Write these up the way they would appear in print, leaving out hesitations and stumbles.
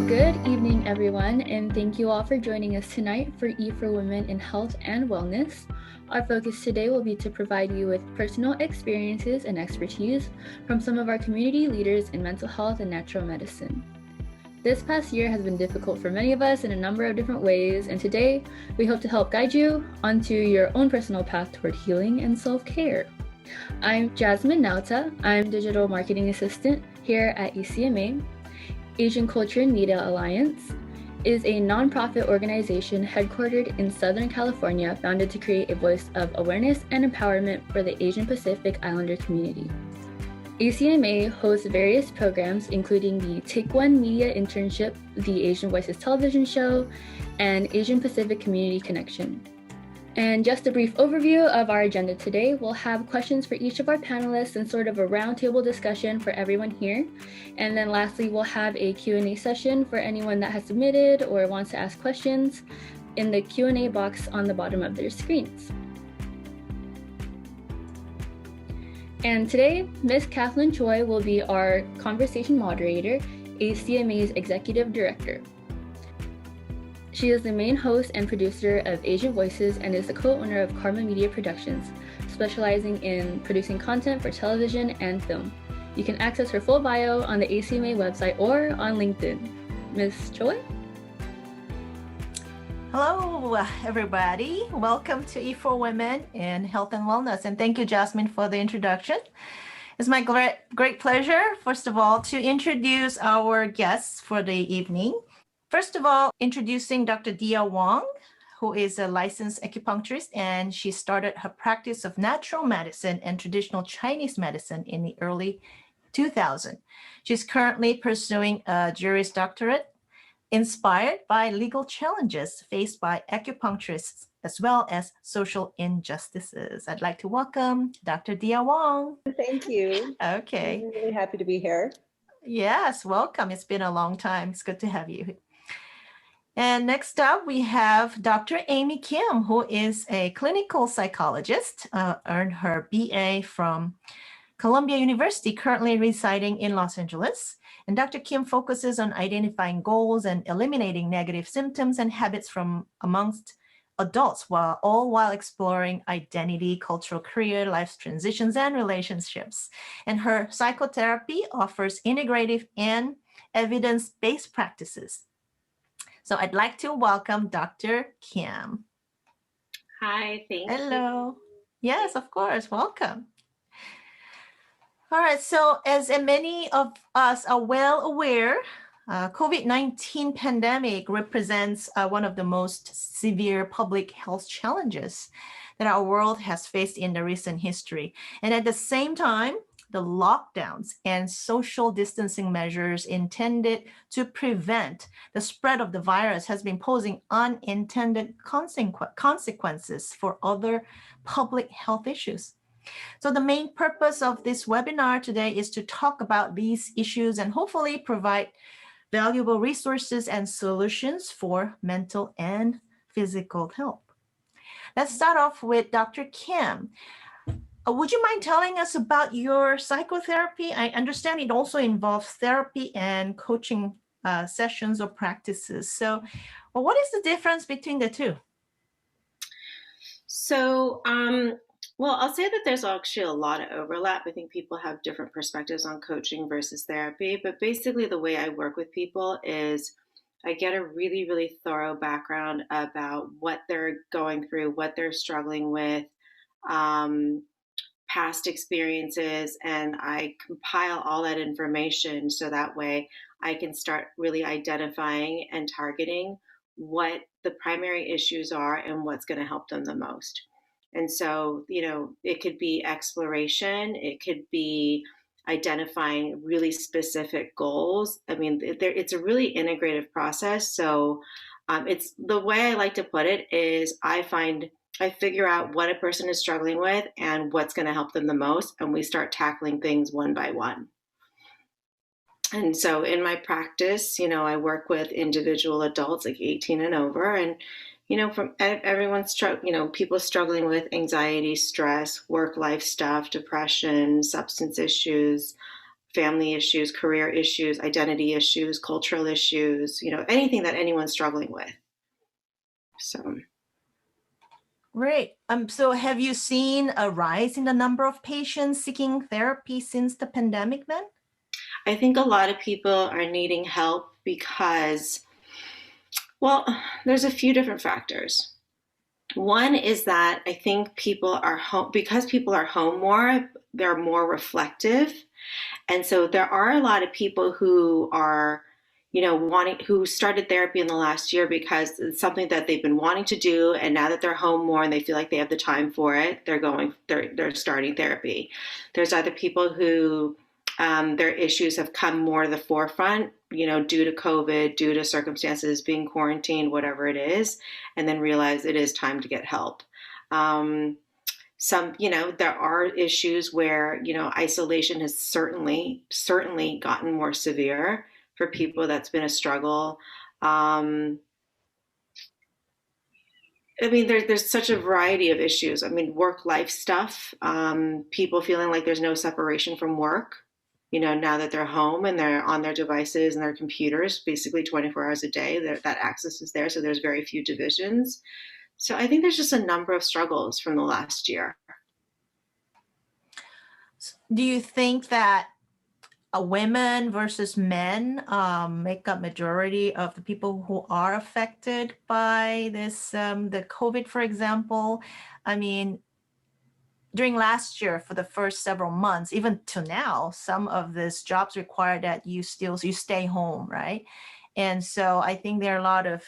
Good evening, everyone, and thank you all for joining us tonight for E for Women in Health and Wellness. Our focus today will be to provide you with personal experiences and expertise from some of our community leaders in mental health and natural medicine. This past year has been difficult for many of us in a number of different ways, and today we hope to help guide you onto your own personal path toward healing and self-care. I'm Jasmine Nauta. I'm Digital Marketing Assistant here at ACMA. Asian Culture and Media Alliance is a nonprofit organization headquartered in Southern California, founded to create a voice of awareness and empowerment for the Asian Pacific Islander community. ACMA hosts various programs, including the Take One Media Internship, the Asian Voices television show, and Asian Pacific Community Connection. And just a brief overview of our agenda today, we'll have questions for each of our panelists and sort of a roundtable discussion for everyone here. And then lastly, we'll have a Q&A session for anyone that has submitted or wants to ask questions in the Q&A box on the bottom of their screens. And today, Ms. Kathleen Choi will be our conversation moderator, ACMA's Executive Director. She is the main host and producer of Asian Voices and is the co-owner of Karma Media Productions, specializing in producing content for television and film. You can access her full bio on the ACMA website or on LinkedIn. Ms. Choi? Hello, everybody. Welcome to E for Women in Health and Wellness. And thank you, Jasmine, for the introduction. It's my great pleasure, first of all, to introduce our guests for the evening. First of all, introducing Dr. Dia Wong, who is a licensed acupuncturist, and she started her practice of natural medicine and traditional Chinese medicine in the early 2000s. She's currently pursuing a Juris Doctorate inspired by legal challenges faced by acupuncturists as well as social injustices. I'd like to welcome Dr. Dia Wong. Thank you. Okay. I'm really happy to be here. Yes, welcome. It's been a long time. It's good to have you. And next up, we have Dr. Amy Kim, who is a clinical psychologist, earned her BA from Columbia University, currently residing in Los Angeles. And Dr. Kim focuses on identifying goals and eliminating negative symptoms and habits from amongst adults, while exploring identity, cultural career, life transitions, and relationships. And her psychotherapy offers integrative and evidence-based practices. So I'd like to welcome Dr. Kim. Hi, thank you. Hello. Yes, of course. Welcome. All right. So as many of us are well aware, COVID-19 pandemic represents one of the most severe public health challenges that our world has faced in the recent history. And at the same time, the lockdowns and social distancing measures intended to prevent the spread of the virus has been posing unintended consequences for other public health issues. So the main purpose of this webinar today is to talk about these issues and hopefully provide valuable resources and solutions for mental and physical health. Let's start off with Dr. Kim. Would you mind telling us about your psychotherapy? I understand it also involves therapy and coaching sessions or practices. So what is the difference between the two? So, well, I'll say that there's actually a lot of overlap. I think people have different perspectives on coaching versus therapy, but basically the way I work with people is I get a really, really thorough background about what they're going through, what they're struggling with, past experiences, and I compile all that information so that way I can start really identifying and targeting what the primary issues are and what's going to help them the most. And so, it could be exploration, it could be identifying really specific goals. I mean, it's a really integrative process. So it's the way I like to put it is I figure out what a person is struggling with and what's going to help them the most. And we start tackling things one by one. And so in my practice, I work with individual adults like 18 and over. And, from everyone's, people struggling with anxiety, stress, work-life stuff, depression, substance issues, family issues, career issues, identity issues, cultural issues, anything that anyone's struggling with. So. Great. So have you seen a rise in the number of patients seeking therapy since the pandemic then? I think a lot of people are needing help because, well, there's a few different factors. One is that I think people are home, because people are home more, they're more reflective. And so there are a lot of people who are, who started therapy in the last year because it's something that they've been wanting to do. And now that they're home more and they feel like they have the time for it, they're starting therapy. There's other people who their issues have come more to the forefront, due to COVID, due to circumstances, being quarantined, whatever it is, and then realize it is time to get help. There are issues where, isolation has certainly gotten more severe for people. That's been a struggle. There's such a variety of issues. Work-life stuff, people feeling like there's no separation from work, now that they're home and they're on their devices and their computers, basically 24 hours a day, that access is there. So there's very few divisions. So I think there's just a number of struggles from the last year. Do you think that women versus men make up majority of the people who are affected by this, the COVID, for example? During last year, for the first several months, even to now, some of these jobs require that you stay home, right? And so I think there are a lot of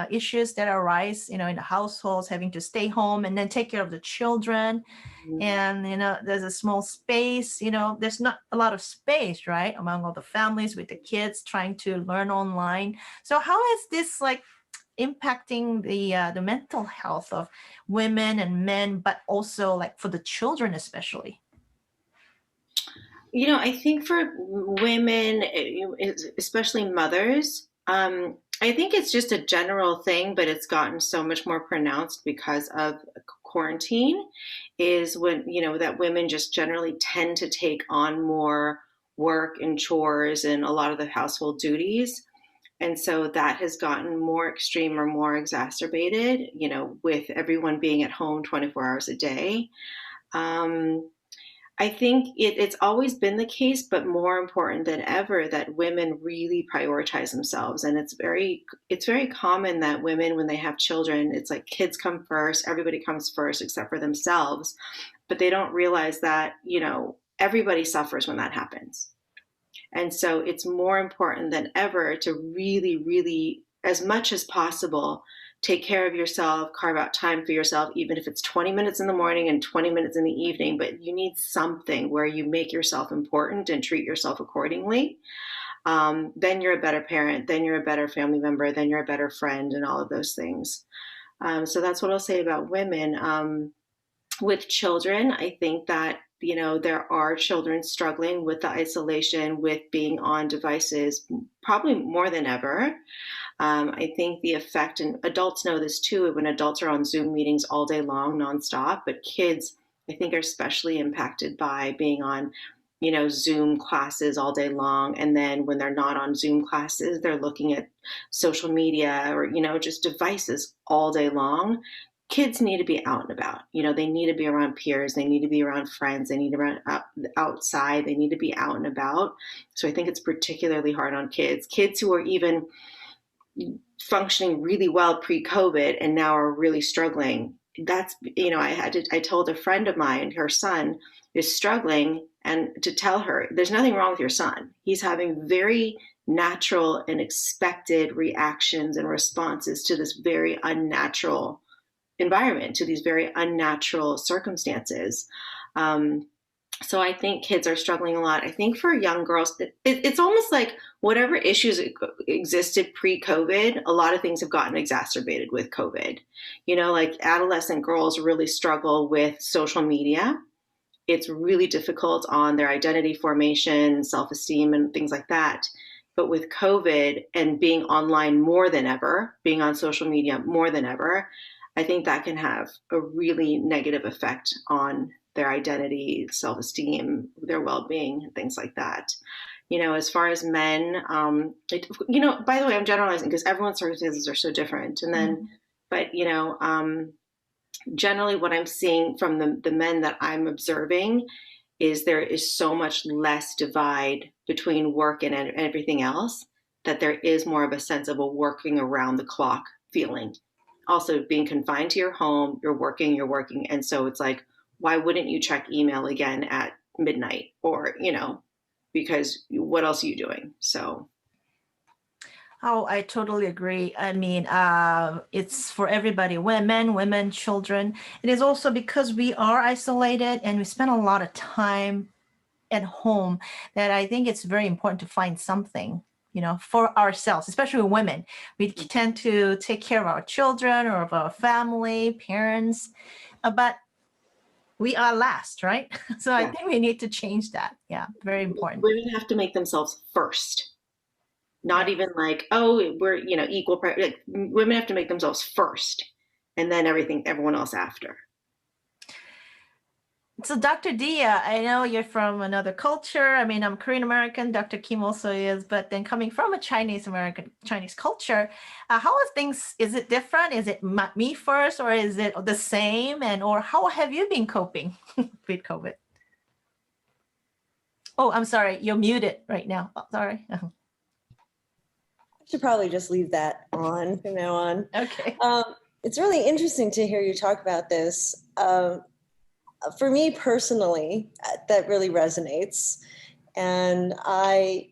issues that arise, in the households, having to stay home and then take care of the children. Mm-hmm. And, there's a small space, there's not a lot of space, right, among all the families with the kids trying to learn online. So how is this impacting the mental health of women and men, but also for the children especially? I think for women, especially mothers, I think it's just a general thing, but it's gotten so much more pronounced because of quarantine, is when, that women just generally tend to take on more work and chores and a lot of the household duties. And so that has gotten more extreme or more exacerbated, with everyone being at home 24 hours a day. I think it's always been the case, but more important than ever, that women really prioritize themselves. And it's very common that women, when they have children, it's like kids come first, everybody comes first except for themselves. But they don't realize that, everybody suffers when that happens. And so it's more important than ever to really, really, as much as possible, take care of yourself, carve out time for yourself, even if it's 20 minutes in the morning and 20 minutes in the evening, but you need something where you make yourself important and treat yourself accordingly. Then you're a better parent, then you're a better family member, then you're a better friend, and all of those things. So that's what I'll say about women. With children, I think that, there are children struggling with the isolation, with being on devices, probably more than ever. I think the effect, and adults know this too, when adults are on Zoom meetings all day long, nonstop, but kids, I think, are especially impacted by being on, Zoom classes all day long. And then when they're not on Zoom classes, they're looking at social media or, just devices all day long. Kids need to be out and about. They need to be around peers. They need to be around friends. They need to be outside. They need to be out and about. So I think it's particularly hard on kids who are even functioning really well pre-COVID and now are really struggling. That's, I told a friend of mine, her son is struggling, and to tell her, there's nothing wrong with your son. He's having very natural and expected reactions and responses to this very unnatural environment, to these very unnatural circumstances. So I think kids are struggling a lot. I think for young girls, it's almost like whatever issues existed pre-COVID, a lot of things have gotten exacerbated with COVID. Like adolescent girls really struggle with social media. It's really difficult on their identity formation, self-esteem, and things like that. But with COVID and being online more than ever, being on social media more than ever, I think that can have a really negative effect on their identity, self-esteem, their well-being, and things like that. As far as men, by the way, I'm generalizing because everyone's circumstances are so different. And then, but, generally what I'm seeing from the men that I'm observing is there is so much less divide between work and everything else, that there is more of a sense of a working around the clock feeling. Also being confined to your home, you're working. And so it's like, why wouldn't you check email again at midnight or, because what else are you doing? So. Oh, I totally agree. I mean, it's for everybody, women, children. It is also because we are isolated and we spend a lot of time at home that I think it's very important to find something, for ourselves, especially women. We tend to take care of our children or of our family, parents, but we are last, right? So I think we need to change that. Yeah, very important. Women have to make themselves first. Not even like, oh, we're, equal. Like, women have to make themselves first, and then everyone else after. So Dr. Dia, I know you're from another culture. I mean, I'm Korean American. Dr. Kim also is, but then coming from a Chinese culture, how are things? Is it different? Is it me first, or is it the same? Or how have you been coping with COVID? Oh, I'm sorry, you're muted right now. Oh, sorry. I should probably just leave that on from now on. Okay. It's really interesting to hear you talk about this. For me personally, that really resonates. And I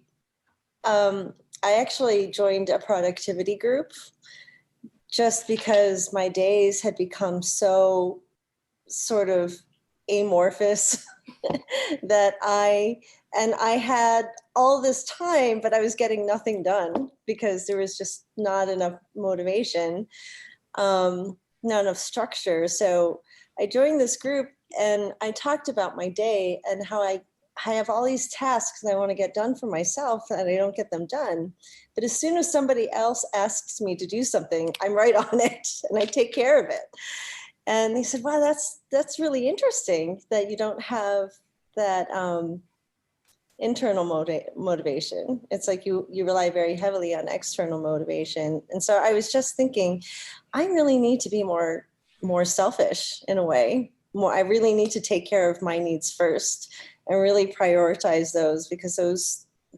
actually joined a productivity group just because my days had become so sort of amorphous that I had all this time, but I was getting nothing done because there was just not enough motivation, not enough structure. So I joined this group and I talked about my day and how I have all these tasks that I want to get done for myself and I don't get them done. But as soon as somebody else asks me to do something, I'm right on it and I take care of it. And they said, wow, that's really interesting that you don't have that internal motivation. It's like you rely very heavily on external motivation. And so I was just thinking, I really need to be more selfish in a way. I really need to take care of my needs first and really prioritize those, because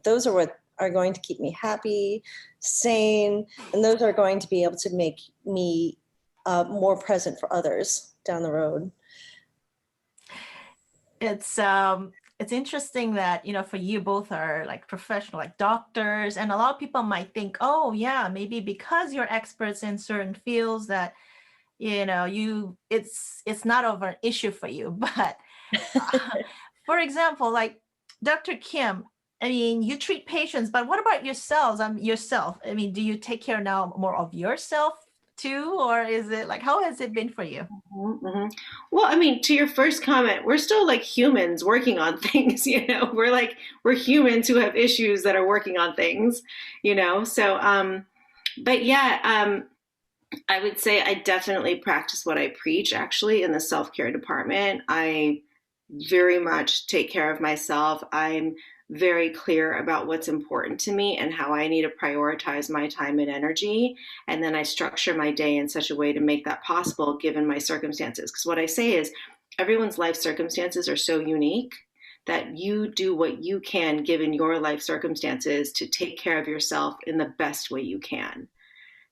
those are what are going to keep me happy, sane, and those are going to be able to make me more present for others down the road. It's interesting that, for you both are like professional, like doctors, and a lot of people might think, oh yeah, maybe because you're experts in certain fields that, it's not over an issue for you. But for example, like Dr. Kim, I mean, you treat patients, but what about yourself? I mean, do you take care now more of yourself too, or is it like, how has it been for you? Mm-hmm. Well, I mean, to your first comment, we're still like humans working on things, we're humans who have issues that are working on things, so, but yeah, I would say I definitely practice what I preach actually in the self-care department. I very much take care of myself. I'm very clear about what's important to me and how I need to prioritize my time and energy. And then I structure my day in such a way to make that possible given my circumstances. Because what I say is everyone's life circumstances are so unique that you do what you can given your life circumstances to take care of yourself in the best way you can.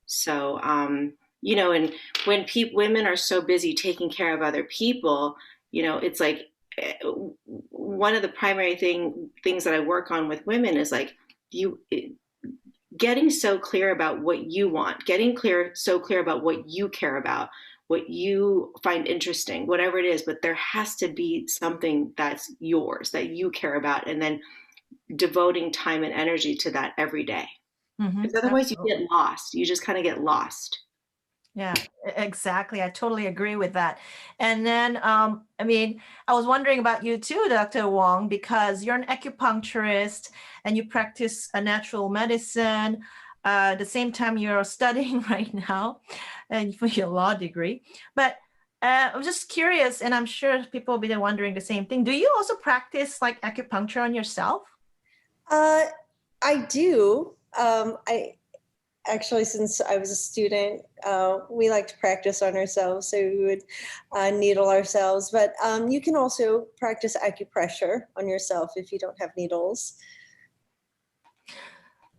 So, and when women are so busy taking care of other people, it's like one of the primary things that I work on with women is like getting so clear about what you want, so clear about what you care about, what you find interesting, whatever it is, but there has to be something that's yours that you care about, and then devoting time and energy to that every day. Because otherwise you get lost. You just kind of get lost. Yeah, exactly. I totally agree with that. And then, I mean, I was wondering about you too, Dr. Wong, because you're an acupuncturist and you practice a natural medicine. At the same time, you're studying right now and for your law degree. But I'm just curious, and I'm sure people will be wondering the same thing. Do you also practice like acupuncture on yourself? I do. I actually, since I was a student, we like to practice on ourselves. So we would needle ourselves, but you can also practice acupressure on yourself if you don't have needles.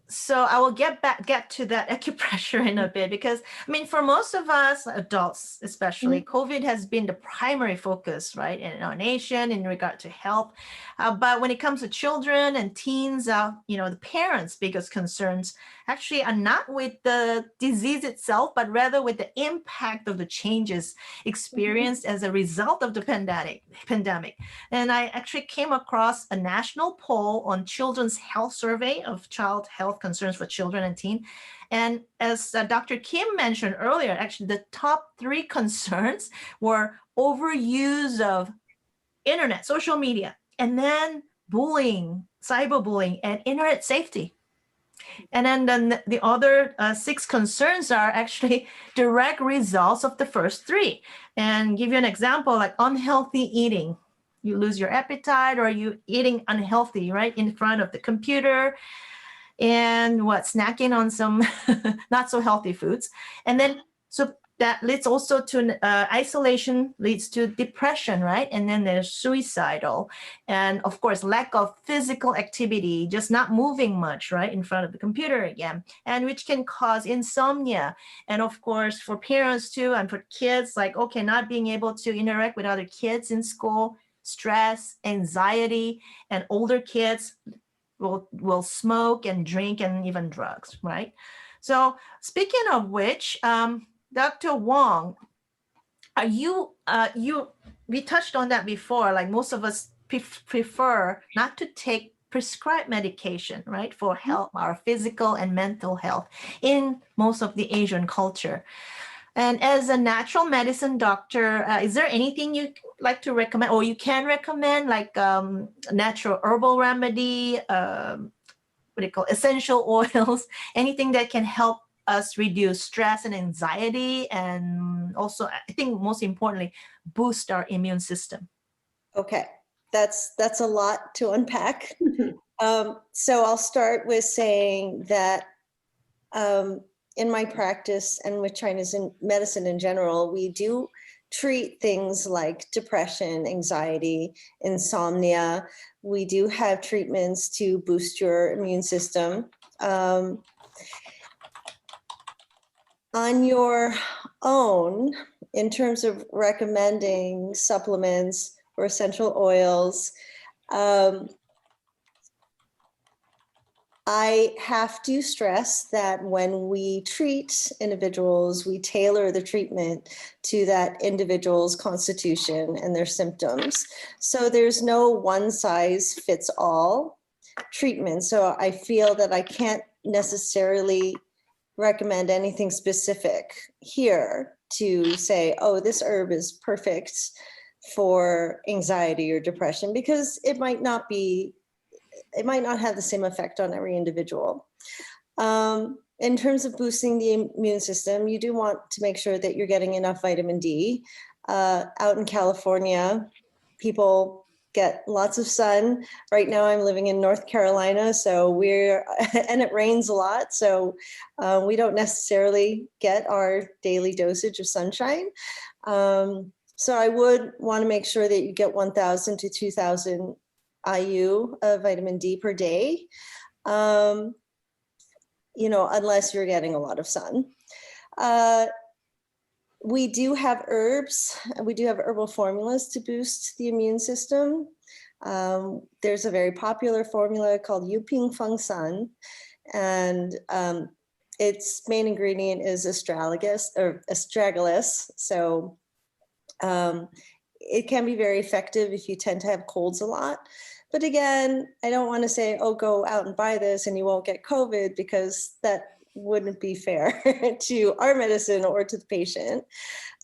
So I will get to that acupressure in a bit, because I mean, for most of us adults, especially, COVID has been the primary focus, right, in our nation in regard to health. But when it comes to children and teens, the parents' biggest concerns actually are not with the disease itself, but rather with the impact of the changes experienced as a result of the pandemic. And I actually came across a national poll on Children's Health Survey of child health concerns for children and teen. And as Dr. Kim mentioned earlier, actually the top 3 concerns were overuse of internet, social media, and then bullying, cyberbullying, and internet safety. And then the other 6 concerns are actually direct results of the first 3. And give you an example, like unhealthy eating. You lose your appetite, or you eating unhealthy, right, in front of the computer, and snacking on some not so healthy foods. And then, so that leads also to isolation, leads to depression, right? And then there's suicidal. And of course, lack of physical activity, just not moving much, right, in front of the computer again, and which can cause insomnia. And of course, for parents too, and for kids, like, okay, not being able to interact with other kids in school, stress, anxiety, and older kids will smoke and drink and even drugs, right? So speaking of which, Dr. Wong, are we touched on that before, like most of us prefer not to take prescribed medication, right, for health, our physical and mental health in most of the Asian culture. And as a natural medicine doctor, is there anything you like to recommend, or you can recommend, like natural herbal remedy, essential oils, anything that can help us reduce stress and anxiety, and also, I think most importantly, boost our immune system? Okay, that's a lot to unpack. So I'll start with saying that in my practice and with Chinese medicine in general, we do treat things like depression, anxiety, insomnia. We do have treatments to boost your immune system. On your own, in terms of recommending supplements or essential oils, I have to stress that when we treat individuals, we tailor the treatment to that individual's constitution and their symptoms. So there's no one size fits all treatment. So I feel that I can't necessarily recommend anything specific here to say, oh, this herb is perfect for anxiety or depression, because it might not have the same effect on every individual. In terms of boosting the immune system, you do want to make sure that you're getting enough vitamin D. Out in California, people get lots of sun. Right now I'm living in North Carolina, and it rains a lot, so we don't necessarily get our daily dosage of sunshine. So I would want to make sure that you get 1,000 to 2,000 IU of vitamin D per day, unless you're getting a lot of sun. We do have herbs. We do have herbal formulas to boost the immune system. There's a very popular formula called Yuping Feng San, and its main ingredient is astragalus. So it can be very effective if you tend to have colds a lot. But again, I don't want to say, oh, go out and buy this and you won't get COVID, because that wouldn't be fair to our medicine or to the patient.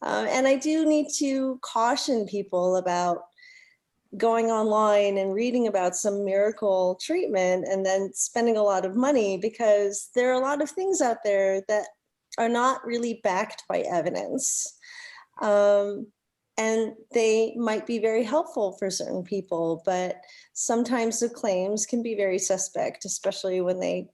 And I do need to caution people about going online and reading about some miracle treatment and then spending a lot of money, because there are a lot of things out there that are not really backed by evidence. And they might be very helpful for certain people, but sometimes the claims can be very suspect, especially when they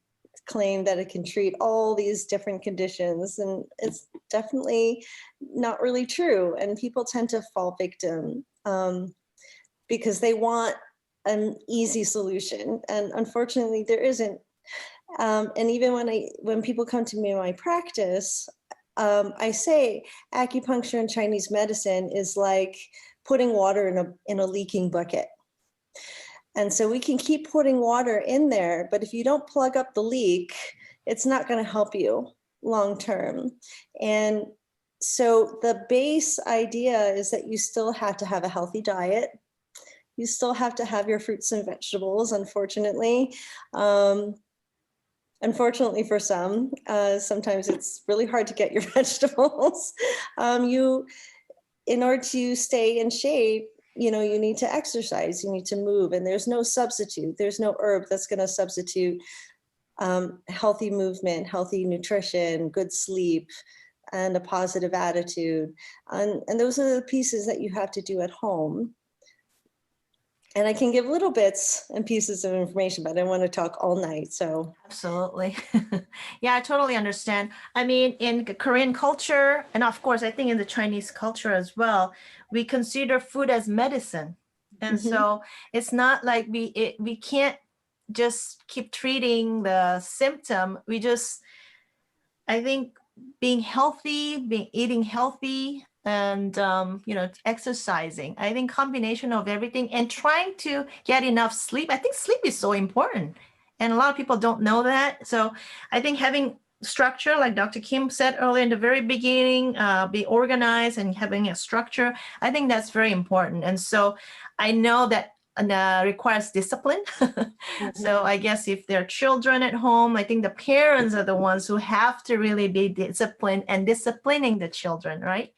claim that it can treat all these different conditions. And it's definitely not really true. And people tend to fall victim because they want an easy solution. And unfortunately, there isn't. And even when people come to me in my practice, I say acupuncture and Chinese medicine is like putting water in a leaking bucket. And so we can keep putting water in there, but if you don't plug up the leak, it's not going to help you long term. And so the base idea is that you still have to have a healthy diet. You still have to have your fruits and vegetables, unfortunately. Unfortunately for some, sometimes it's really hard to get your vegetables. In order to stay in shape, you need to exercise, you need to move, and there's no substitute. There's no herb that's going to substitute healthy movement, healthy nutrition, good sleep, and a positive attitude. And those are the pieces that you have to do at home. And I can give little bits and pieces of information, but I don't want to talk all night. So absolutely. Yeah, I totally understand. I mean, in Korean culture, and of course, I think in the Chinese culture as well, we consider food as medicine. And so it's not like we can't just keep treating the symptom. I think being healthy, eating healthy, and exercising, I think combination of everything, and trying to get enough sleep. I think sleep is so important, and a lot of people don't know that. So I think having structure, like Dr. Kim said earlier in the very beginning, be organized and having a structure, I think that's very important. And so I know that requires discipline. So I guess if there are children at home, I think the parents are the ones who have to really be disciplined and disciplining the children, right?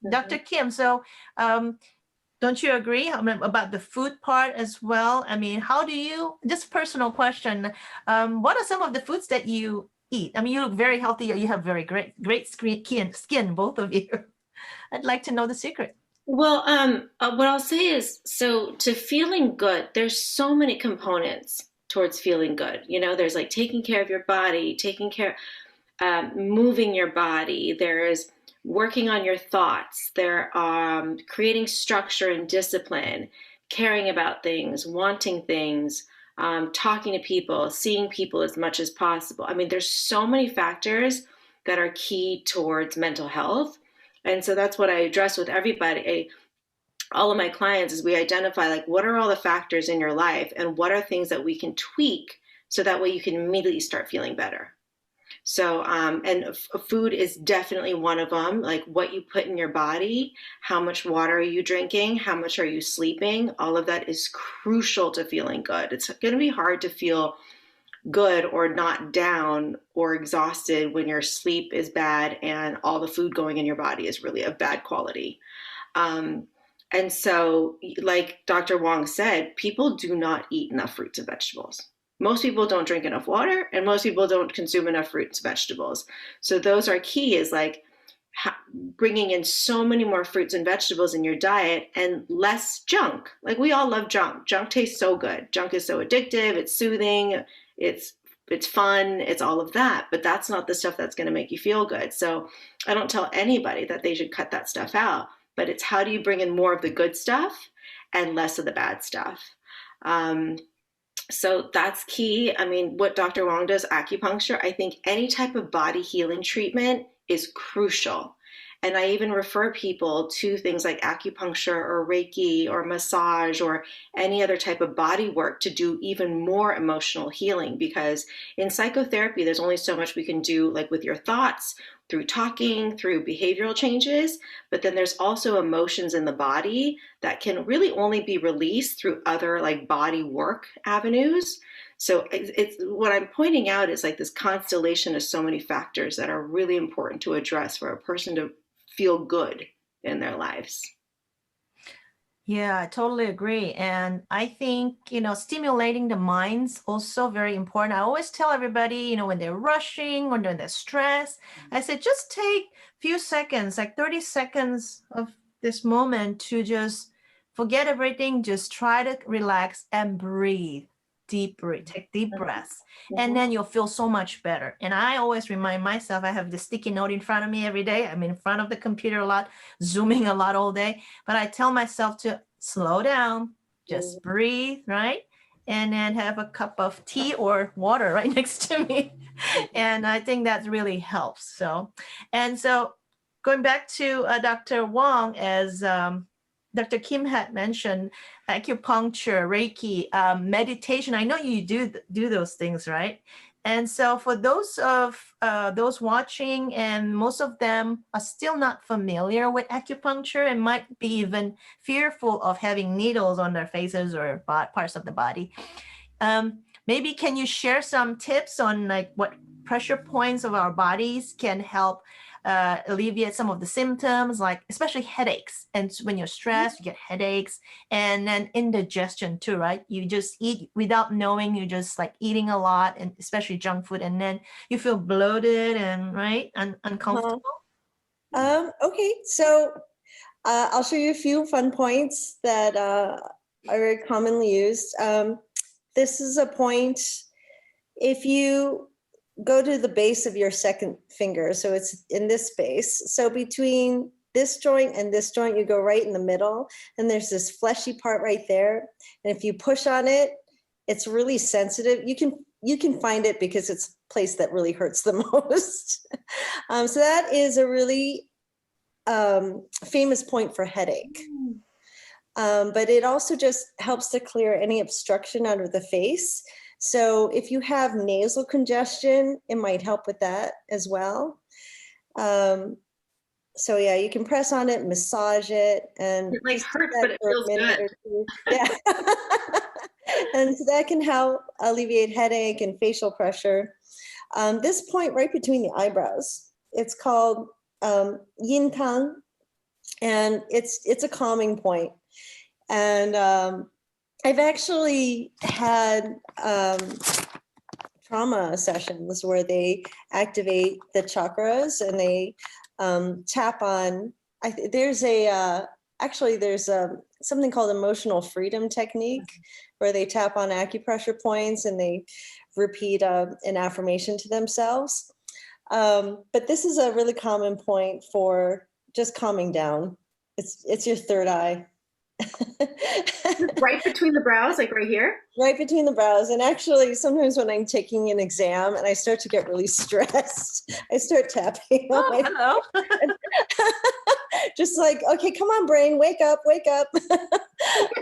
Dr. Kim, so don't you agree about the food part as well? I mean, how do you, just personal question, what are some of the foods that you eat? I mean, you look very healthy. You have very great skin, both of you. I'd like to know the secret. Well, what I'll say is, so to feeling good, there's so many components towards feeling good. There's like taking care of your body, moving your body. There's working on your thoughts. There are creating structure and discipline, caring about things, wanting things, talking to people, seeing people as much as possible. I mean, there's so many factors that are key towards mental health. And so that's what I address with everybody. All of my clients is we identify like, what are all the factors in your life and what are things that we can tweak so that way you can immediately start feeling better. So, and food is definitely one of them, like what you put in your body, how much water are you drinking, how much are you sleeping? All of that is crucial to feeling good. It's going to be hard to feel good or not down or exhausted when your sleep is bad and all the food going in your body is really of bad quality. And so, like Dr. Wong said, people do not eat enough fruits and vegetables. Most people don't drink enough water, and most people don't consume enough fruits and vegetables. So those are key, is like bringing in so many more fruits and vegetables in your diet and less junk. Like we all love junk. Junk tastes so good. Junk is so addictive. It's soothing. It's fun. It's all of that. But that's not the stuff that's going to make you feel good. So I don't tell anybody that they should cut that stuff out. But it's how do you bring in more of the good stuff and less of the bad stuff. So that's key. I mean, what Dr. Wong does, acupuncture, I think any type of body healing treatment is crucial. And I even refer people to things like acupuncture or Reiki or massage or any other type of body work to do even more emotional healing, because in psychotherapy, there's only so much we can do, like with your thoughts, through talking, through behavioral changes, but then there's also emotions in the body that can really only be released through other like body work avenues. So it's what I'm pointing out is like this constellation of so many factors that are really important to address for a person to feel good in their lives. Yeah, I totally agree. And I think, stimulating the mind's also very important. I always tell everybody, when they're rushing or when they're stressed, I said, just take a few seconds, like 30 seconds of this moment to just forget everything, just try to relax and breathe. Take deep breaths, and then you'll feel so much better. And I always remind myself, I have the sticky note in front of me every day. I'm in front of the computer a lot, zooming a lot all day, but I tell myself to slow down, just breathe, right? And then have a cup of tea or water right next to me. And I think that really helps. So going back to Dr. Wong, as Dr. Kim had mentioned, acupuncture, Reiki, meditation. I know you do those things, right? And so for those watching, and most of them are still not familiar with acupuncture and might be even fearful of having needles on their faces or parts of the body. Maybe can you share some tips on like what pressure points of our bodies can help alleviate some of the symptoms, like especially headaches? And when you're stressed, you get headaches, and then indigestion too, right? You just eat without knowing, you're just like eating a lot, and especially junk food, and then you feel bloated and uncomfortable. Okay, so I'll show you a few fun points that are very commonly used. This is a point, if you go to the base of your second finger, so it's in this space. So between this joint and this joint, you go right in the middle, and there's this fleshy part right there. And if you push on it, it's really sensitive. You can find it because it's a place that really hurts the most. So that is a really famous point for headache. But it also just helps to clear any obstruction out of the face. So if you have nasal congestion, it might help with that as well. So yeah, you can press on it, massage it, and it like hurts, but it feels good. Yeah. And so that can help alleviate headache and facial pressure. This point right between the eyebrows, it's called yin tang, and it's a calming point. And I've actually had trauma sessions where they activate the chakras, and they tap on. There's something called emotional freedom technique, where they tap on acupressure points and they repeat an affirmation to themselves. But this is a really common point for just calming down. It's your third eye. Right between the brows, like right here? Right between the brows. And actually, sometimes when I'm taking an exam and I start to get really stressed, I start tapping. Hello. Just like, okay, come on, brain, wake up, wake up.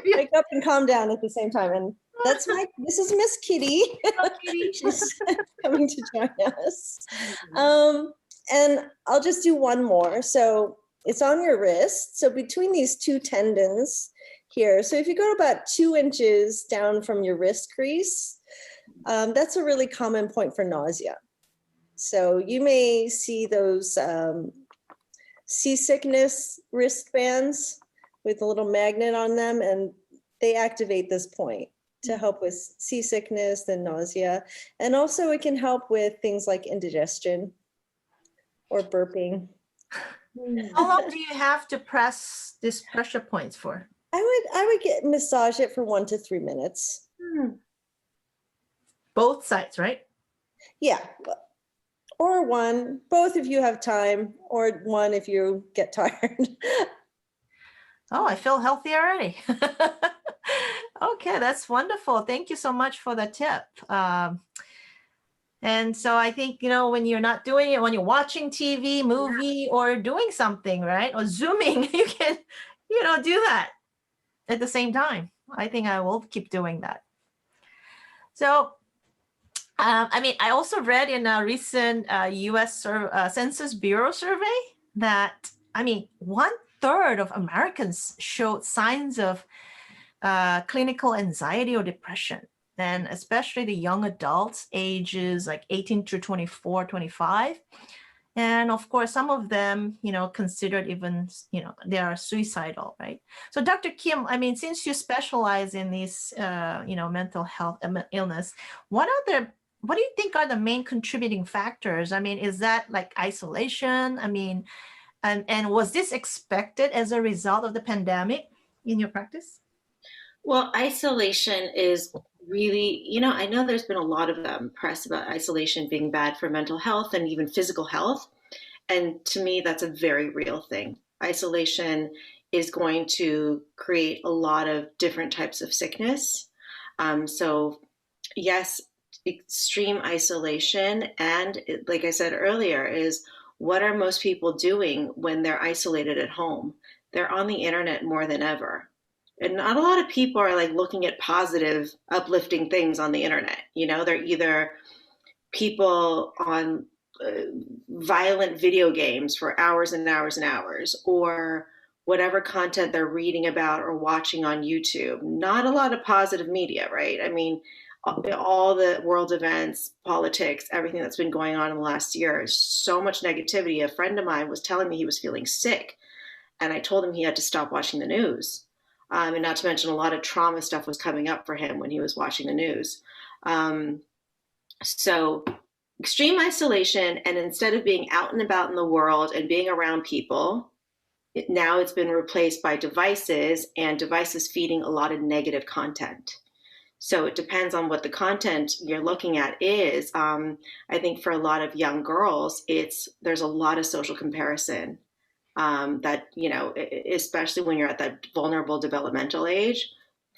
Wake up and calm down at the same time. And this is Miss Kitty. Hello, Kitty. She's coming to join us. And I'll just do one more. So it's on your wrist. So between these two tendons here. So if you go about 2 inches down from your wrist crease, that's a really common point for nausea. So you may see those seasickness wristbands with a little magnet on them, and they activate this point to help with seasickness and nausea. And also it can help with things like indigestion or burping. How long do you have to press these pressure points for? I would massage it for 1 to 3 minutes. Both sides, right? Yeah. Or one, both if you have time, or one if you get tired. Oh, I feel healthy already. Okay, that's wonderful. Thank you so much for the tip. And so I think, when you're not doing it, when you're watching TV, movie, or doing something, right? Or Zooming, you can, do that at the same time. I think I will keep doing that. So, I also read in a recent U.S. Census Bureau survey that, 1/3 of Americans showed signs of clinical anxiety or depression. And especially the young adults, ages like 18 to 24, 25. And of course, some of them, considered even, they are suicidal, right? So Dr. Kim, since you specialize in these, mental health illness, what do you think are the main contributing factors? Is that like isolation? And was this expected as a result of the pandemic in your practice? Well, isolation is really, you know, I know there's been a lot of press about isolation being bad for mental health and even physical health. And to me, that's a very real thing. Isolation is going to create a lot of different types of sickness. So, yes, extreme isolation. And like I said earlier, is what are most people doing when they're isolated at home? They're on the internet more than ever. And not a lot of people are like looking at positive, uplifting things on the internet. You know, they're either people on violent video games for hours and hours and hours, or whatever content they're reading about or watching on YouTube. Not a lot of positive media, right? I mean, all the world events, politics, everything that's been going on in the last year is so much negativity. A friend of mine was telling me he was feeling sick, and I told him he had to stop watching the news. And not to mention a lot of trauma stuff was coming up for him when he was watching the news. So extreme isolation, and instead of being out and about in the world and being around people, now it's been replaced by devices, and devices feeding a lot of negative content. So it depends on what the content you're looking at is. I think for a lot of young girls, there's a lot of social comparison. That, you know, especially when you're at that vulnerable developmental age,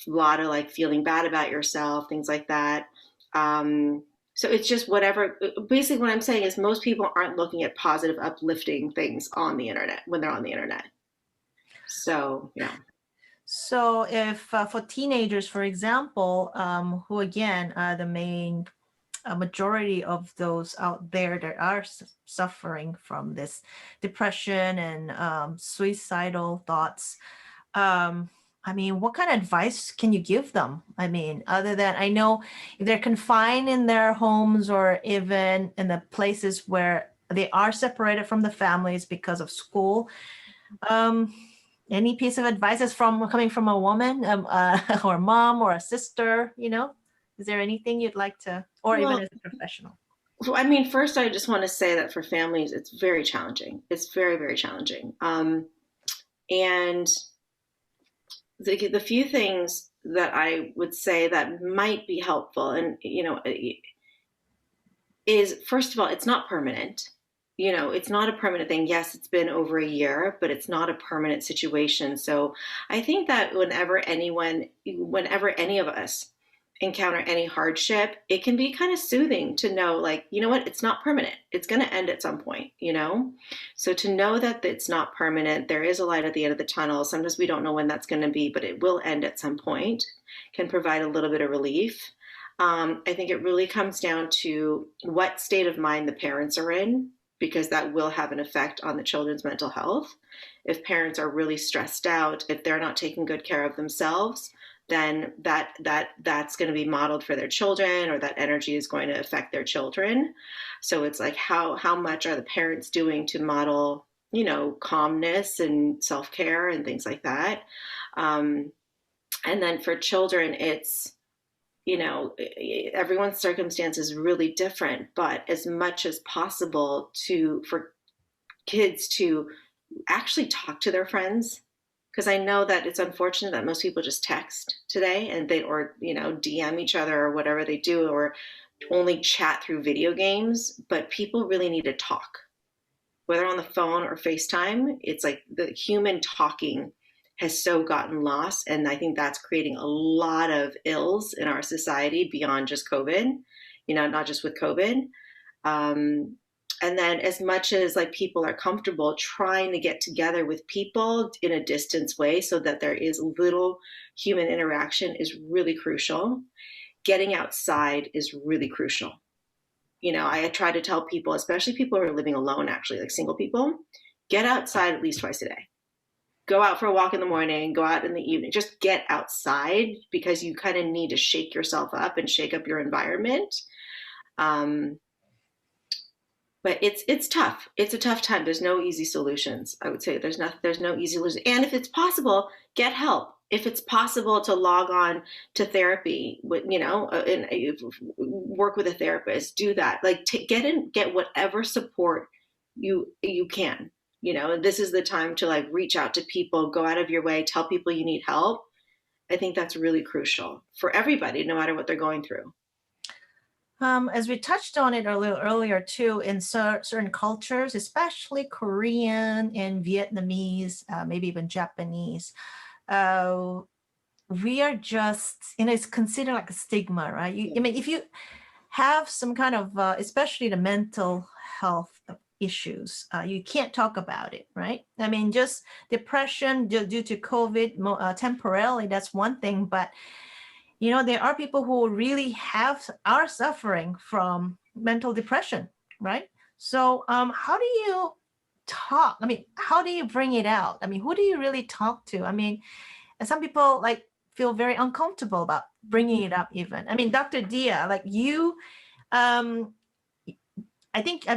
a lot of like feeling bad about yourself, things like that. So it's just whatever. Basically, what I'm saying is most people aren't looking at positive, uplifting things on the internet when they're on the internet. So, yeah. So if for teenagers, for example, who again are the main majority of those out there that are suffering from this depression and suicidal thoughts, I mean, what kind of advice can you give them? I mean, other than, I know if they're confined in their homes or even in the places where they are separated from the families because of school, any piece of advice is coming from a woman or a mom or a sister, you know? Is there anything you'd like to, or even as a professional? Well, I mean, first, I just want to say that for families, it's very challenging. It's very, very challenging. And the few things that I would say that might be helpful, and, you know, is first of all, it's not permanent. You know, it's not a permanent thing. Yes, it's been over a year, but it's not a permanent situation. So I think that whenever any of us encounter any hardship, it can be kind of soothing to know, like, you know what, it's not permanent. It's going to end at some point, you know? So to know that it's not permanent, there is a light at the end of the tunnel. Sometimes we don't know when that's going to be, but it will end at some point, can provide a little bit of relief. I think it really comes down to what state of mind the parents are in, because that will have an effect on the children's mental health. If parents are really stressed out, if they're not taking good care of themselves, then that's going to be modeled for their children, or that energy is going to affect their children. So it's like, how much are the parents doing to model, you know, calmness and self-care and things like that. And then for children, it's, you know, everyone's circumstance is really different, but as much as possible for kids to actually talk to their friends. Because I know that it's unfortunate that most people just text today, and or, you know, DM each other or whatever they do, or only chat through video games. But people really need to talk, whether on the phone or FaceTime. It's like the human talking has so gotten lost. And I think that's creating a lot of ills in our society beyond just COVID, you know, not just with COVID. And then as much as like people are comfortable trying to get together with people in a distance way so that there is little human interaction is really crucial. Getting outside is really crucial. You know, I try to tell people, especially people who are living alone, actually, like single people, get outside at least twice a day. Go out for a walk in the morning, go out in the evening, just get outside, because you kind of need to shake yourself up and shake up your environment. But it's tough. It's a tough time. There's no easy solutions. I would say there's no easy solution. And if it's possible, get help. If it's possible to log on to therapy, you know, and work with a therapist, do that. Like get whatever support you can. this is the time to like reach out to people, go out of your way, tell people you need help. I think that's really crucial for everybody, no matter what they're going through. As we touched on it a little earlier too, in certain cultures, especially Korean and Vietnamese, maybe even Japanese, we are just, it's considered like a stigma, right? I mean, if you have some kind of, especially the mental health issues, you can't talk about it, right? I mean, just depression due to COVID temporarily, that's one thing, but there are people who really are suffering from mental depression, right? So how do you talk? I mean, how do you bring it out? I mean, who do you really talk to? I mean, and some people like feel very uncomfortable about bringing it up even. I mean, Dr. Dia, like you, I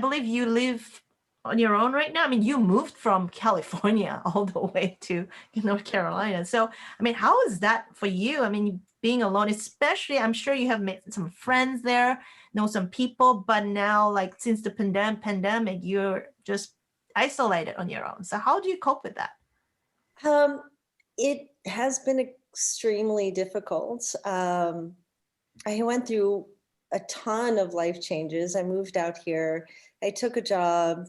believe you live on your own right now. I mean, you moved from California all the way to North Carolina. So, I mean, how is that for you? I mean, being alone, especially, I'm sure you have made some friends there, know some people, but now, like, since the pandemic, you're just isolated on your own. So how do you cope with that? It has been extremely difficult. I went through a ton of life changes. I moved out here. I took a job,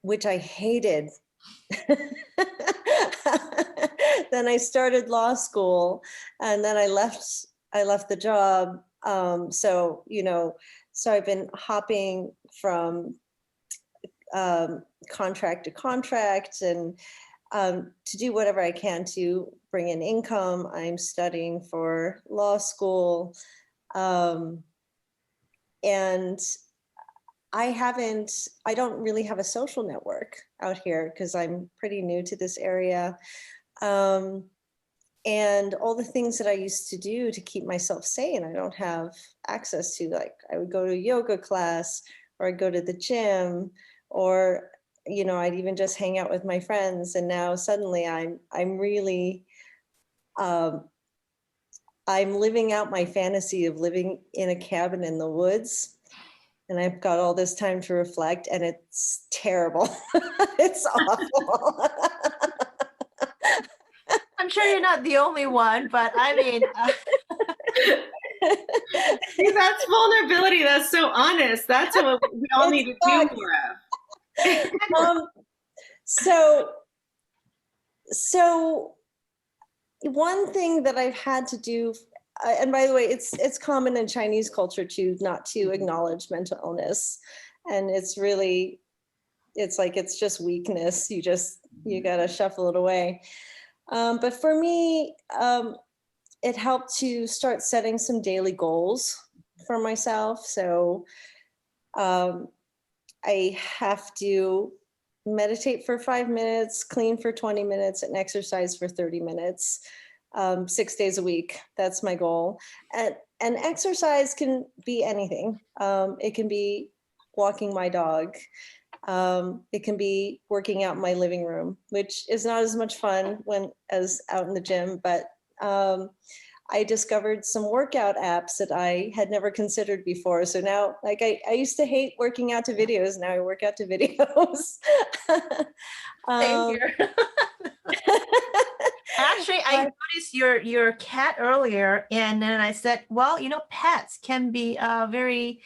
which I hated. Then I started law school, and then I left the job. So I've been hopping from contract to contract, and to do whatever I can to bring in income. I'm studying for law school. And I don't really have a social network out here because I'm pretty new to this area. And all the things that I used to do to keep myself sane, I don't have access to. Like, I would go to a yoga class, or I'd go to the gym, or I'd even just hang out with my friends. And now suddenly I'm really I'm living out my fantasy of living in a cabin in the woods. And I've got all this time to reflect, and it's terrible. It's awful. I'm sure you're not the only one, but I mean, See, that's vulnerability. That's so honest. That's what we all need to do more of. So one thing that I've had to do, and by the way, it's common in Chinese culture too, not to acknowledge mental illness. And it's just weakness. You got to shuffle it away. But for me, it helped to start setting some daily goals for myself. So I have to meditate for 5 minutes, clean for 20 minutes, and exercise for 30 minutes, 6 days a week. That's my goal. And exercise can be anything. It can be walking my dog. It can be working out in my living room, which is not as much fun as out in the gym, but I discovered some workout apps that I had never considered before. So now, like, I used to hate working out to videos. Now I work out to videos. Same here. Actually, I noticed your cat earlier, and then I said, well, pets can be very,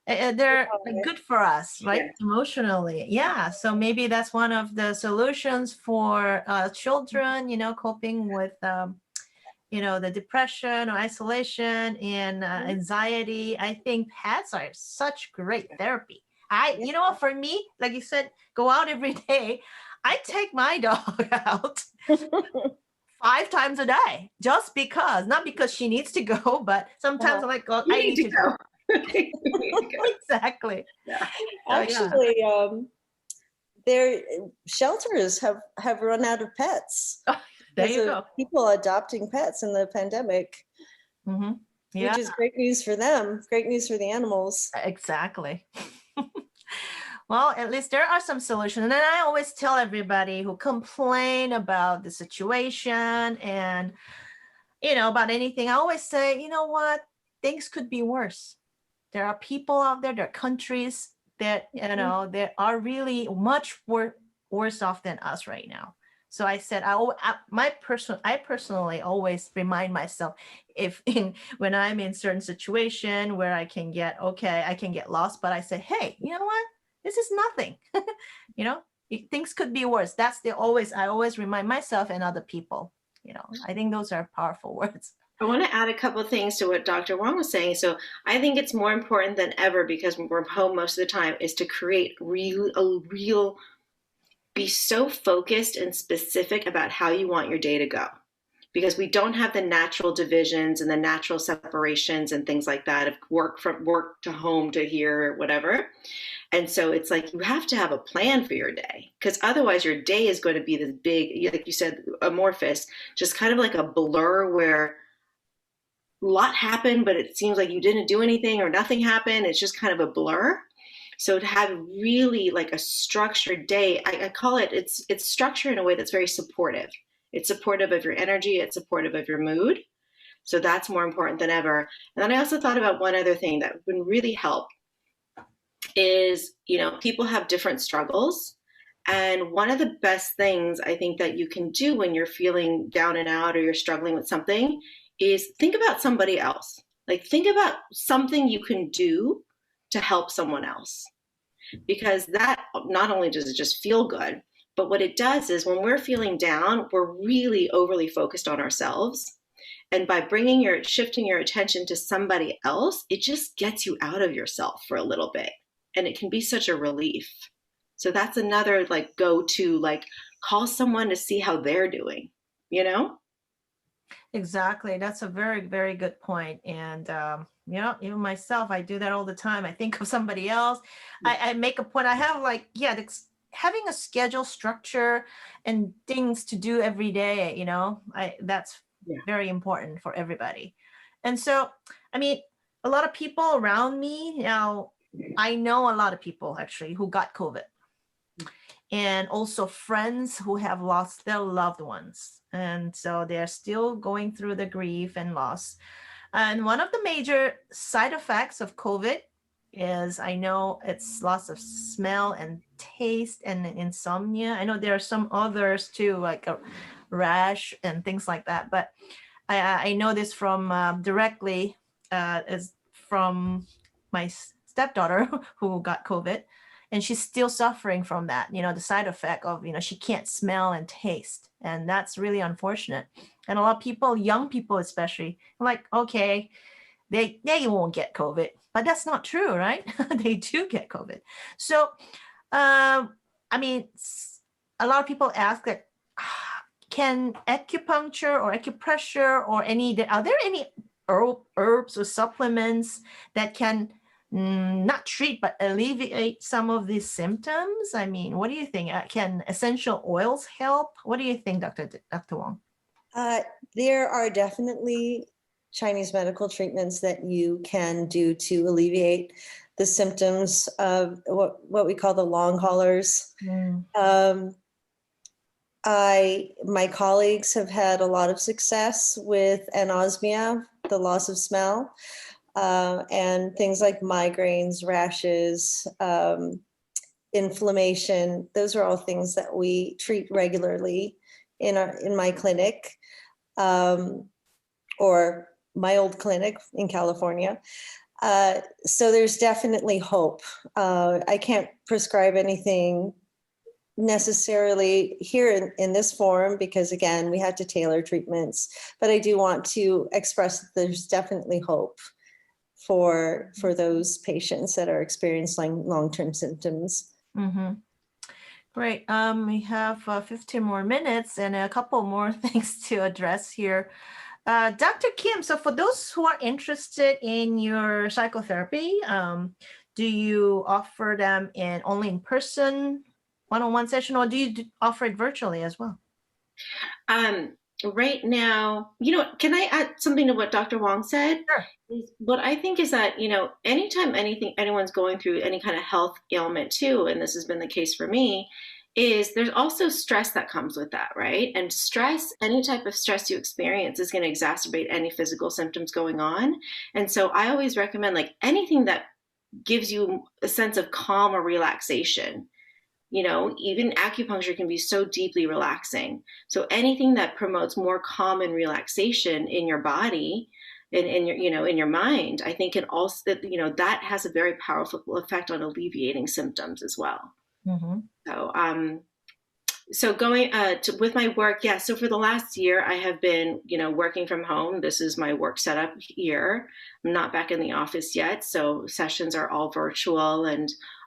they're good for us, right? Yeah. Emotionally. Yeah. So maybe that's one of the solutions for children, coping with, the depression or isolation and anxiety. I think pets are such great therapy. For me, like you said, go out every day. I take my dog out 5 times a day, just because, not because she needs to go, but sometimes I'm like, I need to go. Exactly. Yeah. Actually, their shelters have run out of pets. Oh, there you go. People adopting pets in the pandemic, which is great news for them. Great news for the animals. Exactly. Well, at least there are some solutions. And then I always tell everybody who complain about the situation and, about anything, I always say, you know what, things could be worse. There are people out there, there are countries that, that are really much worse off than us right now. So I said, I personally always remind myself when I'm in certain situation where I can get lost, but I say, hey, you know what? This is nothing. Things could be worse. I always remind myself and other people. I think those are powerful words. I want to add a couple of things to what Dr. Wong was saying. So I think it's more important than ever, because we're home most of the time, is to create be so focused and specific about how you want your day to go, because we don't have the natural divisions and the natural separations and things like that of work to home to here, whatever. And so it's like you have to have a plan for your day, because otherwise your day is going to be this big, like you said, amorphous, just kind of like a blur where a lot happened, but it seems like you didn't do anything or nothing happened. It's just kind of a blur. So to have really like a structured day, I call it's structured in a way that's very supportive. It's supportive of your energy. It's supportive of your mood. So that's more important than ever. And then I also thought about one other thing that would really help is, people have different struggles. And one of the best things I think that you can do when you're feeling down and out or you're struggling with something is think about somebody else. Like, think about something you can do to help someone else, because that not only does it just feel good, but what it does is when we're feeling down, we're really overly focused on ourselves. And by shifting your attention to somebody else, it just gets you out of yourself for a little bit. And it can be such a relief. So that's another go-to, call someone to see how they're doing, Exactly. That's a very, very good point. And, even myself, I do that all the time. I think of somebody else. I make a point. I have having a schedule, structure, and things to do every day, that's very important for everybody. And so, a lot of people around me now, I know a lot of people actually who got COVID, and also friends who have lost their loved ones. And so they're still going through the grief and loss. And one of the major side effects of COVID is, I know, it's loss of smell and taste and insomnia. I know there are some others too, like a rash and things like that. But I know this from directly is from my stepdaughter who got COVID. And she's still suffering from that, the side effect of, she can't smell and taste. And that's really unfortunate. And a lot of people, young people especially, like, okay, they won't get COVID. But that's not true, right? They do get COVID. So, a lot of people ask that, can acupuncture or acupressure or are there any herbs or supplements that can not treat, but alleviate some of these symptoms? What do you think? Can essential oils help? What do you think, Dr. Wong? There are definitely Chinese medical treatments that you can do to alleviate the symptoms of what we call the long haulers. My colleagues have had a lot of success with anosmia, the loss of smell. And things like migraines, rashes, inflammation. Those are all things that we treat regularly in my clinic, or my old clinic in California. So there's definitely hope. I can't prescribe anything necessarily here in this forum, because again, we had to tailor treatments, but I do want to express that there's definitely hope for those patients that are experiencing long-term symptoms. Mm-hmm. Great. We have 15 more minutes and a couple more things to address here. Dr. Kim, so for those who are interested in your psychotherapy, do you offer them only in person, one-on-one session, or do you offer it virtually as well? Right now, can I add something to what Dr. Wong said? Sure. What I think is that, anytime anyone's going through any kind of health ailment too, and this has been the case for me, is there's also stress that comes with that, right? And stress, any type of stress you experience is going to exacerbate any physical symptoms going on. And so I always recommend anything that gives you a sense of calm or relaxation. even acupuncture can be so deeply relaxing. So anything that promotes more calm and relaxation in your body and in your, in your mind, I think can also, that has a very powerful effect on alleviating symptoms as well. Mm-hmm. So going with my work, yeah. So for the last year, I have been, working from home. This is my work setup here. I'm not back in the office yet, so sessions are all virtual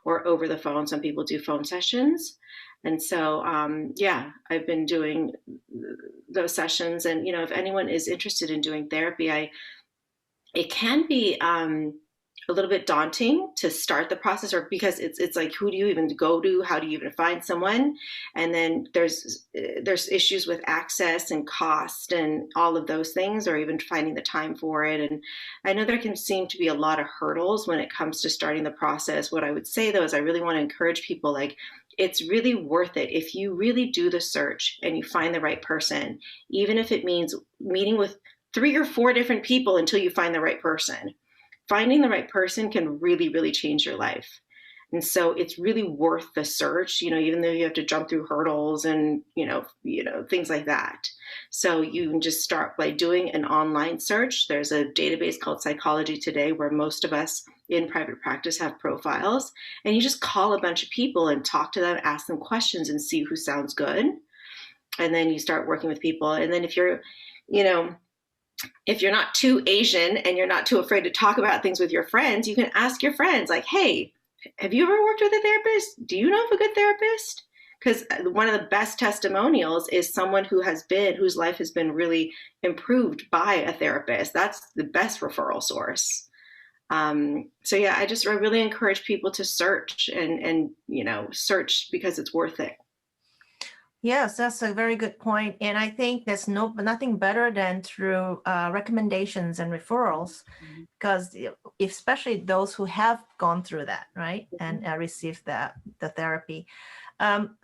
or over the phone. Some people do phone sessions, and so yeah, I've been doing those sessions. And if anyone is interested in doing therapy, it can be a little bit daunting to start the process, or because it's like, who do you even go to? How do you even find someone? And then there's issues with access and cost and all of those things, or even finding the time for it. And I know there can seem to be a lot of hurdles when it comes to starting the process. What I would say though is I really want to encourage people, like, it's really worth it if you really do the search and you find the right person, even if it means meeting with 3 or 4 different people until you find the right person. Finding the right person can really, really change your life. And so it's really worth the search, even though you have to jump through hurdles and, things like that. So you can just start by doing an online search. There's a database called Psychology Today where most of us in private practice have profiles, and you just call a bunch of people and talk to them, ask them questions and see who sounds good. And then you start working with people. And then if you're not too Asian and you're not too afraid to talk about things with your friends, you can ask your friends, like, hey, have you ever worked with a therapist? Do you know of a good therapist? Because one of the best testimonials is someone whose life has been really improved by a therapist. That's the best referral source. So yeah, I really encourage people to search and search because it's worth it. Yes, that's a very good point. And I think there's nothing better than through recommendations and referrals, because especially those who have gone through that, right, and received the therapy.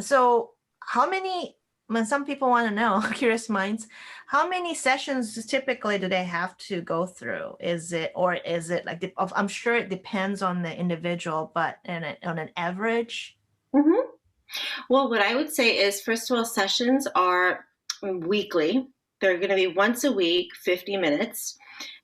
So how many, when some people want to know, curious minds, how many sessions typically do they have to go through? Is it like, I'm sure it depends on the individual, but on an average? Mm-hmm. Well, what I would say is, first of all, sessions are weekly. They're going to be once a week, 50 minutes.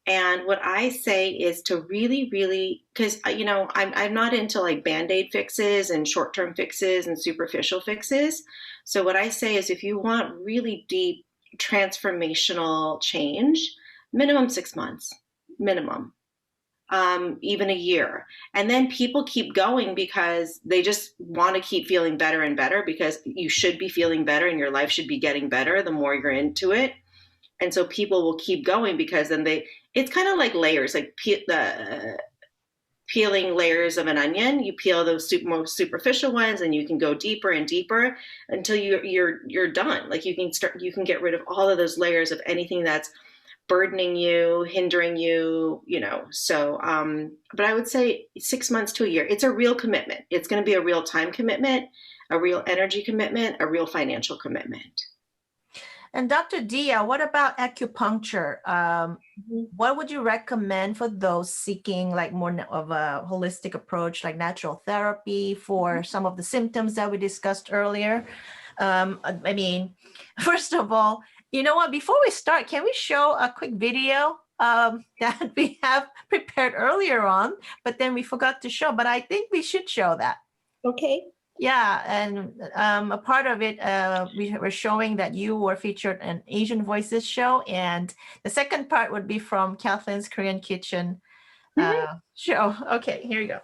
And what I say is to really, really, because, I'm not into like Band-Aid fixes and short-term fixes and superficial fixes. So what I say is, if you want really deep transformational change, minimum 6 months, minimum. Even a year. And then people keep going because they just want to keep feeling better and better, because you should be feeling better and your life should be getting better the more you're into it. And so people will keep going because then it's kind of like layers, like peeling layers of an onion. You peel those most superficial ones and you can go deeper and deeper until you're done. Like you can get rid of all of those layers of anything that's burdening you, hindering you, so, but I would say 6 months to a year. It's a real commitment. It's going to be a real time commitment, a real energy commitment, a real financial commitment. And Dr. Dia, what about acupuncture? What would you recommend for those seeking like more of a holistic approach, like natural therapy for some of the symptoms that we discussed earlier? I mean, first of all, you know what, before we start, can we show a quick video that we have prepared earlier on, but then we forgot to show, but I think we should show that. Okay. Yeah, and a part of it, we were showing that you were featured in Asian Voices show, and the second part would be from Kathleen's Korean Kitchen show. Okay, here you go.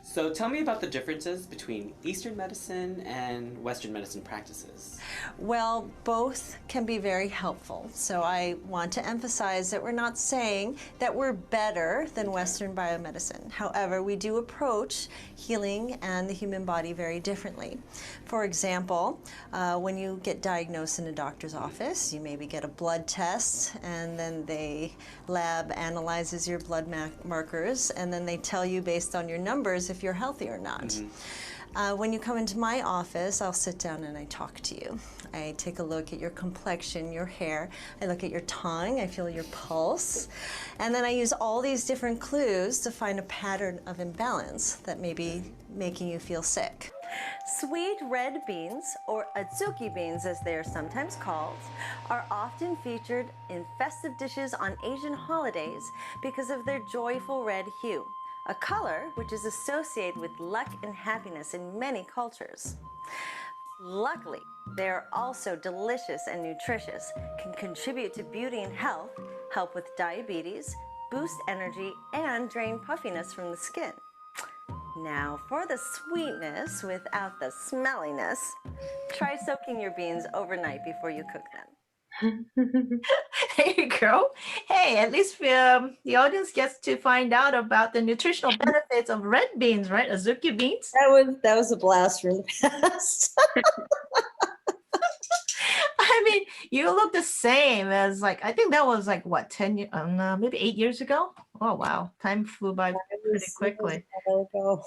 So tell me about the differences between Eastern medicine and Western medicine practices. Well, both can be very helpful. So I want to emphasize that we're not saying that we're better than Western biomedicine. However, we do approach healing and the human body very differently. For example, when you get diagnosed in a doctor's office, you maybe get a blood test, and then the lab analyzes your blood markers, and then they tell you based on your numbers if you're healthy or not. Mm-hmm. When you come into my office, I'll sit down and I talk to you. I take a look at your complexion, your hair, I look at your tongue, I feel your pulse, and then I use all these different clues to find a pattern of imbalance that may be making you feel sick. Sweet red beans, or adzuki beans as they are sometimes called, are often featured in festive dishes on Asian holidays because of their joyful red hue, a color which is associated with luck and happiness in many cultures. Luckily, they are also delicious and nutritious, can contribute to beauty and health, help with diabetes, boost energy, and drain puffiness from the skin. Now, for the sweetness without the smelliness, try soaking your beans overnight before you cook them. There you go. Hey, at least the audience gets to find out about the nutritional benefits of red beans, right? Azuki beans. That was a blast from the past. I mean, you look the same as like, I think that was like what, 10 years, maybe 8 years ago. Oh, wow. Time flew by pretty quickly. Ago.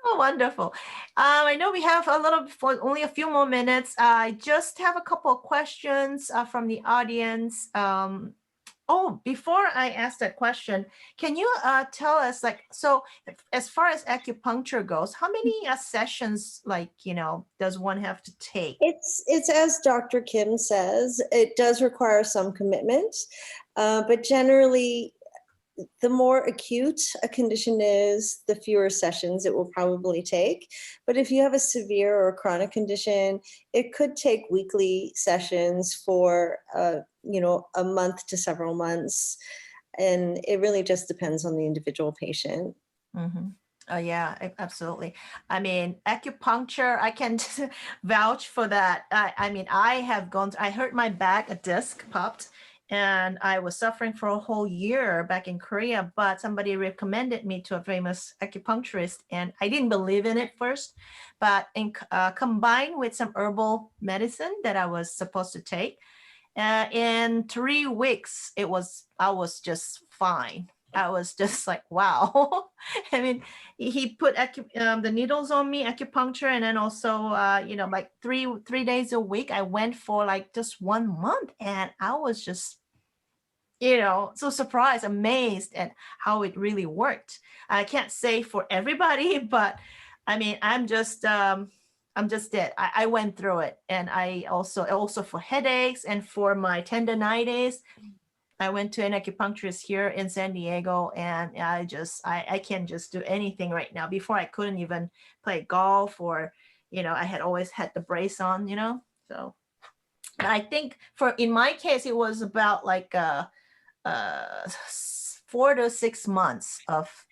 Oh, wonderful. I know we have for only a few more minutes. I just have a couple of questions from the audience. Before I ask that question, can you tell us, like, so as far as acupuncture goes, how many sessions, like, does one have to take? It's as Dr. Kim says, it does require some commitment, but generally, the more acute a condition is, the fewer sessions it will probably take. But if you have a severe or chronic condition, it could take weekly sessions for a month to several months. And it really just depends on the individual patient. Mm-hmm. Oh, yeah, absolutely. I mean, acupuncture, I can vouch for that. I hurt my back, a disc popped, and I was suffering for a whole year back in Korea, but somebody recommended me to a famous acupuncturist, and I didn't believe in it first, but combined with some herbal medicine that I was supposed to take, in 3 weeks, I was just fine. I was just like, wow. I mean, he put the needles on me, acupuncture, and then also, like three days a week. I went for like just 1 month, and I was just, so surprised, amazed at how it really worked. I can't say for everybody, but I mean, I'm just dead. I went through it, and I also for headaches and for my tendonitis. I went to an acupuncturist here in San Diego, and I can't just do anything right now. Before, I couldn't even play golf, or, I had always had the brace on, so. I think in my case, it was about like 4 to 6 months of,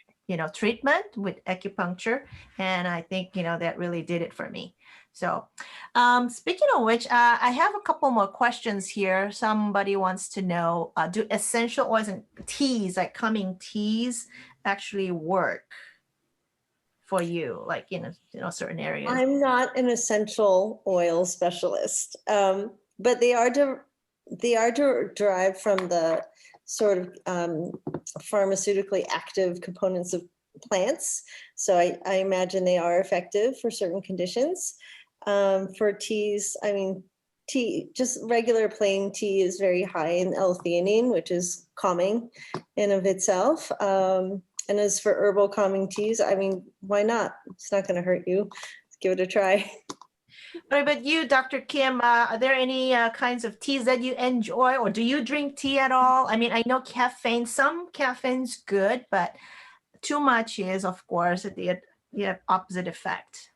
treatment with acupuncture. And I think, that really did it for me. So speaking of which, I have a couple more questions here. Somebody wants to know, do essential oils and teas, like calming teas, actually work for you, like in certain areas? I'm not an essential oil specialist, but they are derived from the sort of pharmaceutically active components of plants. So I imagine they are effective for certain conditions. For teas, I mean, just regular plain tea is very high in L-theanine, which is calming in of itself. And as for herbal calming teas, I mean, why not? It's not going to hurt you. Let's give it a try. But you, Dr. Kim, are there any kinds of teas that you enjoy, or do you drink tea at all? I mean, I know some caffeine's good, but too much is, of course, the opposite effect.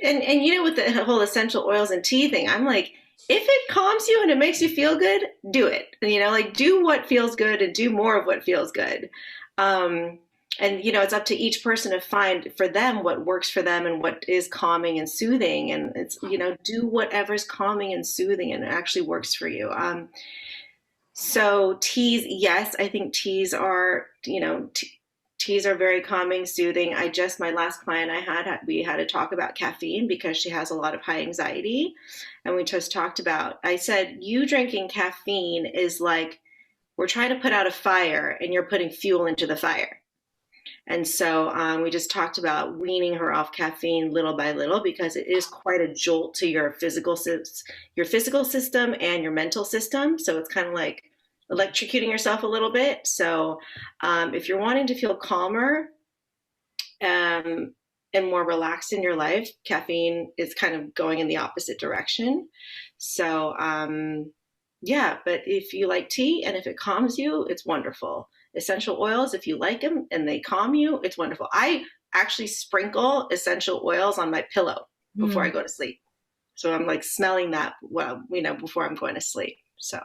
And with the whole essential oils and tea thing, I'm like, if it calms you and it makes you feel good, do it. Like, do what feels good and do more of what feels good. And it's up to each person to find for them what works for them and what is calming and soothing. And it's, do whatever's calming and soothing and actually works for you. So teas, yes, I think teas are, teas are very calming, soothing. My last client we had to talk about caffeine because she has a lot of high anxiety. And we just talked about, I said, you drinking caffeine is like, we're trying to put out a fire and you're putting fuel into the fire. And so we just talked about weaning her off caffeine little by little, because it is quite a jolt to your physical system and your mental system. So it's kind of like electrocuting yourself a little bit. So if you're wanting to feel calmer, and more relaxed in your life, caffeine is kind of going in the opposite direction. So, yeah, but if you like tea and if it calms you, it's wonderful. Essential oils, if you like them and they calm you, it's wonderful. I actually sprinkle essential oils on my pillow before I go to sleep. So I'm like smelling that, well, before I'm going to sleep. So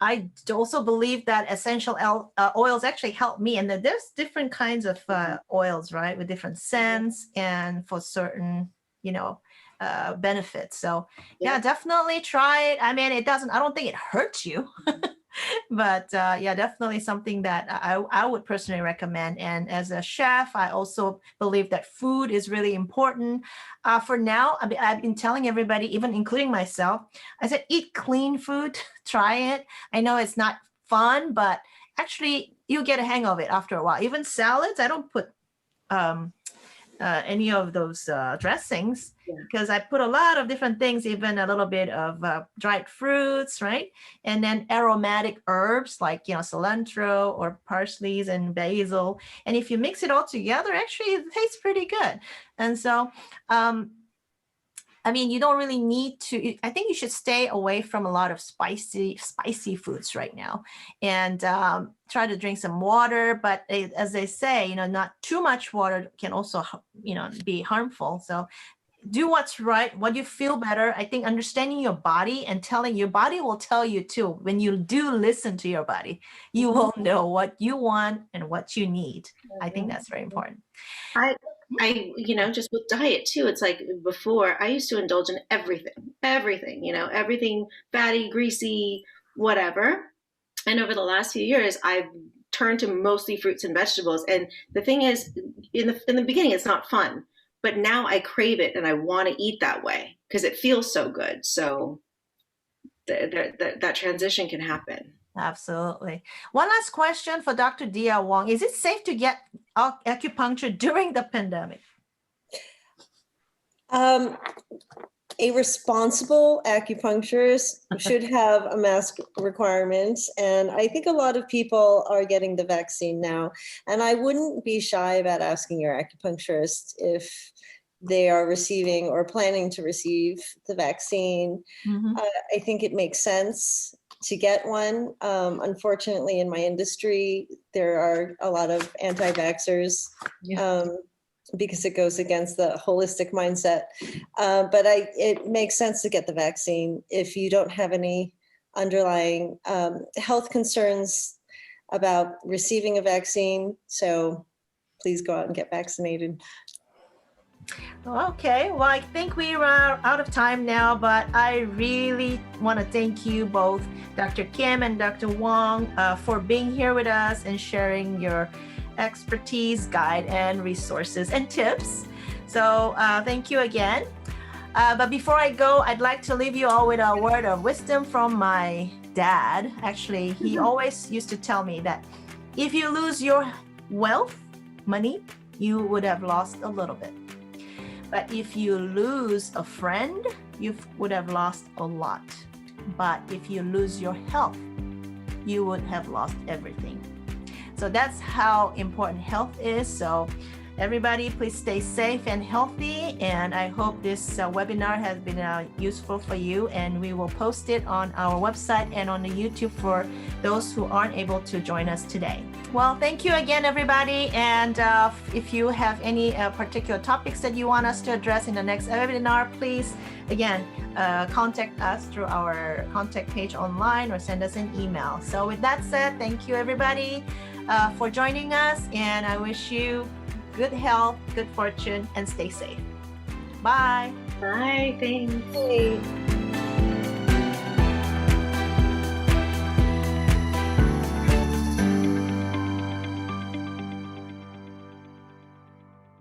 I also believe that essential oils actually help me. And there's different kinds of oils, right? With different scents and for certain, benefits. So yeah, definitely try it. I mean, I don't think it hurts you, but yeah, definitely something that I would personally recommend. And as a chef, I also believe that food is really important. For now, I've been telling everybody, even including myself, I said, eat clean food, try it. I know it's not fun, but actually you get a hang of it after a while. Even salads, I don't put any of those dressings because I put a lot of different things, even a little bit of dried fruits, right? And then aromatic herbs like, cilantro or parsley and basil. And if you mix it all together, actually it tastes pretty good. And so, I mean, you don't really need to, I think you should stay away from a lot of spicy foods right now and try to drink some water. But as they say, not too much water can also, be harmful. So do what's right, what you feel better. I think understanding your body and telling your body will tell you too. When you do listen to your body, you will know what you want and what you need. I think that's very important. I just with diet too, it's like before I used to indulge in everything, everything fatty, greasy, whatever. And over the last few years, I've turned to mostly fruits and vegetables. And the thing is, in the beginning, it's not fun, but now I crave it and I want to eat that way because it feels so good. So that transition can happen. Absolutely. One last question for Dr. Dia Wong. Is it safe to get acupuncture during the pandemic? A responsible acupuncturist should have a mask requirement. And I think a lot of people are getting the vaccine now. And I wouldn't be shy about asking your acupuncturist if they are receiving or planning to receive the vaccine. I think it makes sense to get one. Unfortunately, in my industry, there are a lot of anti-vaxxers because it goes against the holistic mindset. But it makes sense to get the vaccine if you don't have any underlying health concerns about receiving a vaccine. So please go out and get vaccinated. Okay, well, I think we are out of time now, but I really want to thank you both, Dr. Kim and Dr. Wong, for being here with us and sharing your expertise, guide, and resources and tips. So thank you again. But before I go, I'd like to leave you all with a word of wisdom from my dad. Actually, he always used to tell me that if you lose your wealth, money, you would have lost a little bit. But if you lose a friend, you would have lost a lot. But if you lose your health, you would have lost everything. So that's how important health is. So everybody, please stay safe and healthy. And I hope this webinar has been useful for you. And we will post it on our website and on the YouTube for those who aren't able to join us today. Well, thank you again, everybody. And if you have any particular topics that you want us to address in the next webinar, please, again, contact us through our contact page online or send us an email. So with that said, thank you, everybody, for joining us. And I wish you good health, good fortune, and stay safe. Bye. Bye. Thanks. Hey.